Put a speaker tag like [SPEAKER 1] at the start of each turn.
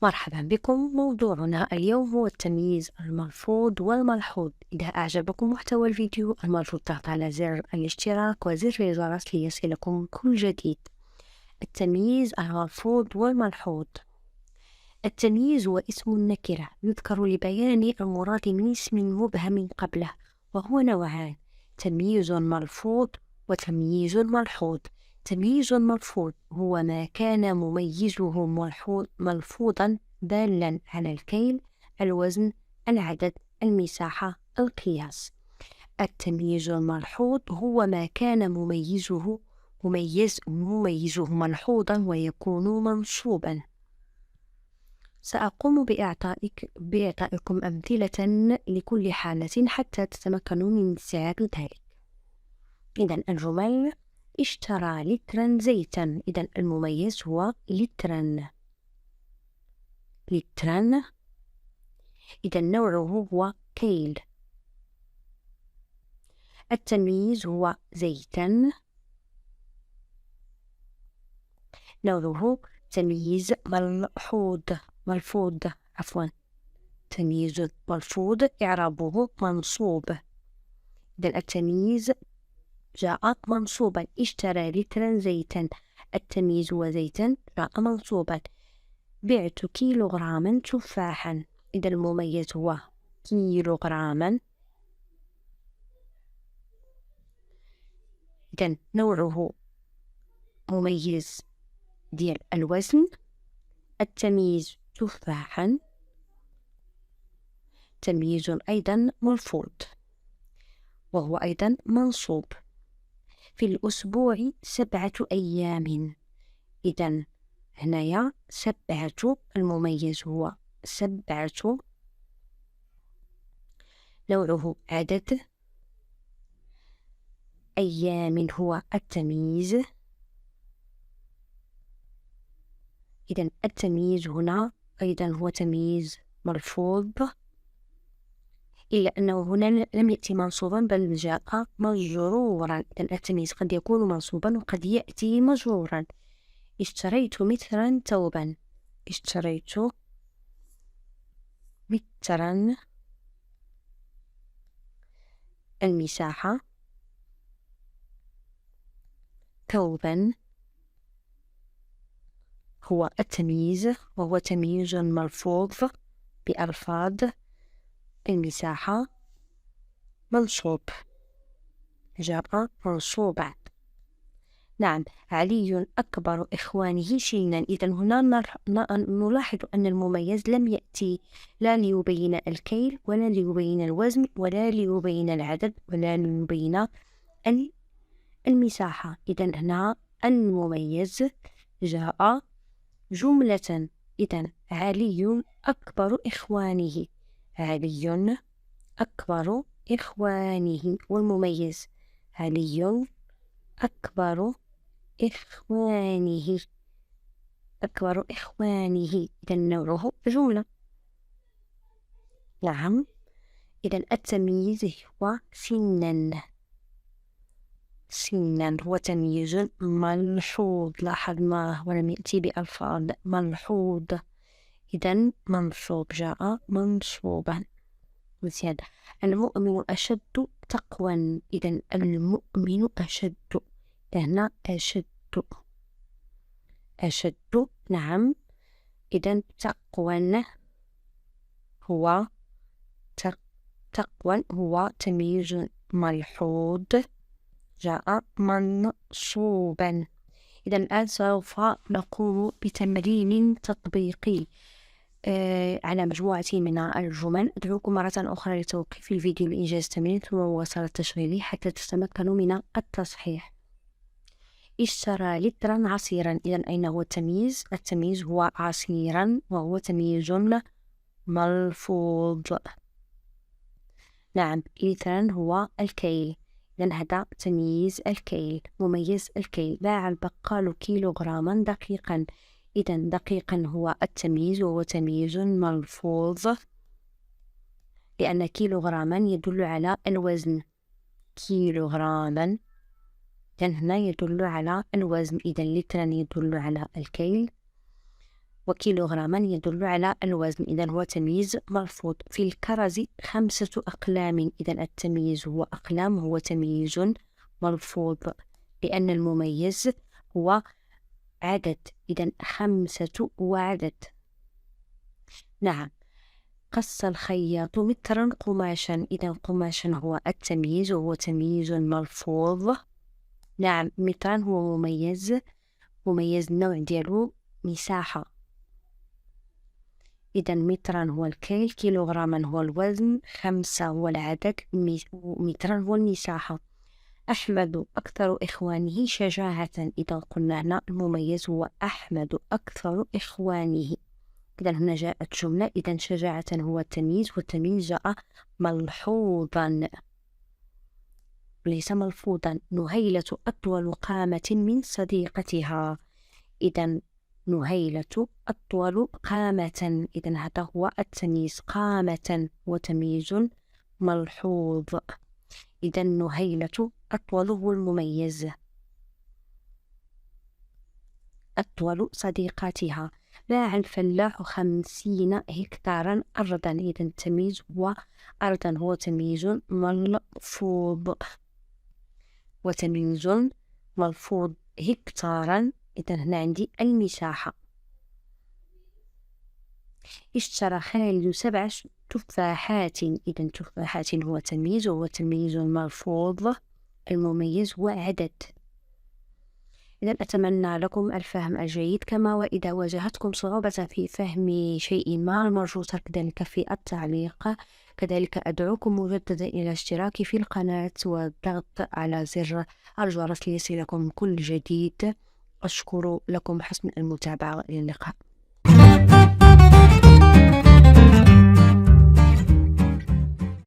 [SPEAKER 1] مرحبا بكم. موضوعنا اليوم هو التمييز الملفوظ والملحوظ. إذا أعجبكم محتوى الفيديو الملفوظ ضغط على زر الاشتراك وزر الجرس ليصلكم كل جديد. التمييز الملفوظ والملحوظ. التمييز هو اسم النكرة يذكر لبيان المراد من اسم مبهم قبله، وهو نوعان: تمييز ملفوظ وتمييز ملحوظ. تمييز ملفوظ هو ما كان مميزه ملفوظا دالا على الكيل، الوزن، العدد، المساحة، القياس. التمييز الملحوظ هو ما كان مميزه ملحوظا ويكون منصوبا. سأقوم بإعطائكم أمثلة لكل حالة حتى تتمكنوا من استيعاب ذلك. إذن الجمل: اشترى لترا زيتا. إذن المميز هو لترا. لترا. إذن نوعه هو كيل. التمييز هو زيتا. نوعه تمييز ملفوظ. تمييز ملفوظ إعرابه منصوب. إذن التمييز جاء منصوبا. اشترى لترا زيتا. التمييز هو زيتا جاء منصوبا. بعت كيلوغراما تفاحا. إذا المميز هو كيلوغراما. إذا نوعه مميز ديال الوزن. التمييز تفاحا. تمييز أيضا ملفوظ وهو أيضا منصوب. في الأسبوع 7 أيام. إذن هنايا 7 المميز هو 7. نوعه عدد. أيام هو التمييز. إذن التمييز هنا أيضا هو تمييز ملفوظ، إلا أنه هنا لم يأتي منصوبا بل جاء مجرورا. إذن التمييز قد يكون منصوبا وقد يأتي مجرورا. اشتريت مترا ثوبا. اشتريت مترا. المساحة ثوبا هو التمييز وهو تمييز ملفوظ بألفاظ. المساحة منصوب جاء منصوبا. نعم، علي أكبر إخوانه سنا. إذن هنا نلاحظ أن المميز لم يأتي لا ليبين الكيل ولا ليبين الوزن ولا ليبين العدد ولا ليبين المساحة. إذن هنا المميز جاء جملة. إذن علي أكبر إخوانه. علي أكبر إخوانه. والمميز علي أكبر إخوانه. أكبر إخوانه. إذن نوعه جملة. نعم. إذن التمييز هو سنا. سنا هو تمييز ملحوظ. لاحظنا ولم يأتي بألفاظ. ملحوظ. إذن منصوب جاء منصوبا. مزيان. المؤمن أشد تقوى. إذن المؤمن أشد. هنا أشد. أشد. نعم. إذن تقوى هو تقوى هو تمييز ملحوظ جاء منصوبا. إذن الآن سوف نقوم بتمرين تطبيقي على مجموعة من الجمل. أدعوكم مرة أخرى لتوقيف الفيديو لإنجاز التمرين ثم مواصلة تشغيله حتى تتمكنوا من التصحيح. اشترى لترا عصيرا. إذن أين هو التمييز؟ التمييز هو عصيرا وهو تمييز ملفوظ. نعم، لترا هو الكيل. إذن هذا تمييز الكيل. مميز الكيل. باع البقال كيلوغراما دقيقا. إذن دقيقا هو التمييز وهو تمييز ملفوظ لأن كيلوغراما يدل على الوزن. كيلوغراما إذن هنا يدل على الوزن. إذن لترا يدل على الكيل. وكيلوغراما يدل على الوزن، إذا هو تمييز مرفوض. في الكرز 5 أقلام، إذا التمييز هو أقلام، هو تمييز مرفوض، لأن المميز هو عدد، إذا 5 وعدد. نعم. قص الخياط مترا قماشا، إذا قماشا هو التمييز وهو تمييز مرفوض. نعم، مترا هو مميز، مميز النوع ديالو مساحة، إذا مترا هو الكيل، كيلوغراما هو الوزن، 5 هو العدد، مترا هو المساحة. أحمد أكثر إخوانه شجاعة، إذا قلنا هنا المميز هو أحمد أكثر إخوانه، إذا هنا جاءت جملة، إذا شجاعة هو التمييز، والتمييز جاء ملحوظا ليس ملفوظا. نهيلة أطول قامة من صديقتها، إذا نهيلة أطول قامة، إذا هذا هو التمييز، قامة هو تمييز ملحوظ، إذا نهيلة أطول هو المميز. أطول صديقاتها. باع الفلاح 50 هكتارا أرضا، إذا التمييز هو أرضا، هو تمييز ملفوظ، وتمييز ملفوظ. هكتارا، إذا هنا عندي المساحة. اشترى خالد 7 تفاحات، إذا تفاحات هو تمييز وهو تمييز ملفوظ، المميز هو عدد. إذا أتمنى لكم الفهم الجيد، كما وإذا واجهتكم صعوبة في فهم شيء ما، المرجو ترك ذلك في التعليق. كذلك أدعوكم مجددا إلى الاشتراك في القناة والضغط على زر الجرس ليصلكم كل جديد. أشكر لكم حسن المتابعة، إلى اللقاء.